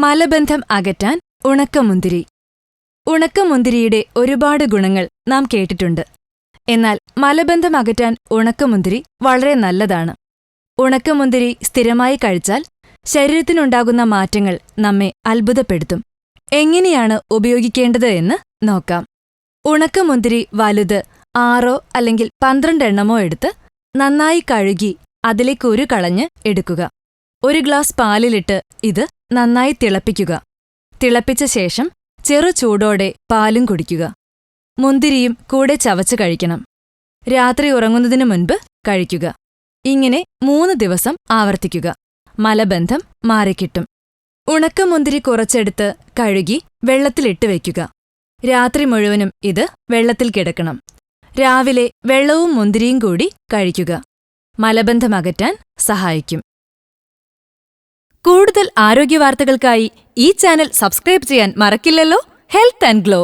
മലബന്ധം അകറ്റാൻ ഉണക്കമുന്തിരി. ഉണക്കമുന്തിരിയുടെ ഒരുപാട് ഗുണങ്ങൾ നാം കേട്ടിട്ടുണ്ട്. എന്നാൽ മലബന്ധം അകറ്റാൻ ഉണക്കമുന്തിരി വളരെ നല്ലതാണ്. ഉണക്കമുന്തിരി സ്ഥിരമായി കഴിച്ചാൽ ശരീരത്തിനുണ്ടാകുന്ന മാറ്റങ്ങൾ നമ്മെ അത്ഭുതപ്പെടുത്തും. എങ്ങനെയാണ് ഉപയോഗിക്കേണ്ടത് എന്ന് നോക്കാം. ഉണക്കമുന്തിരി വലുത് 6 അല്ലെങ്കിൽ 12 എണ്ണമോ എടുത്ത് നന്നായി കഴുകി അതിലെ കുരു കളഞ്ഞ് എടുക്കുക. 1 ഗ്ലാസ് പാലിലിട്ട് ഇത് നന്നായി തിളപ്പിക്കുക. തിളപ്പിച്ച ശേഷം ചെറു ചൂടോടെ പാലും കുടിക്കുക. മുന്തിരിയും കൂടെ ചവച്ച് കഴിക്കണം. രാത്രി ഉറങ്ങുന്നതിനു മുൻപ് കഴിക്കുക. ഇങ്ങനെ 3 ദിവസം ആവർത്തിക്കുക. മലബന്ധം മാറിക്കിട്ടും. ഉണക്കമുന്തിരി കുറച്ചെടുത്ത് കഴുകി വെള്ളത്തിലിട്ട് വയ്ക്കുക. രാത്രി മുഴുവനും ഇത് വെള്ളത്തിൽ കിടക്കണം. രാവിലെ വെള്ളവും മുന്തിരിയും കൂടി കഴിക്കുക. മലബന്ധമകറ്റാൻ സഹായിക്കും. കൂടുതൽ ആരോഗ്യവാർത്തകൾക്കായി ഈ ചാനൽ സബ്സ്ക്രൈബ് ചെയ്യാൻ മറക്കില്ലല്ലോ. Health and glow.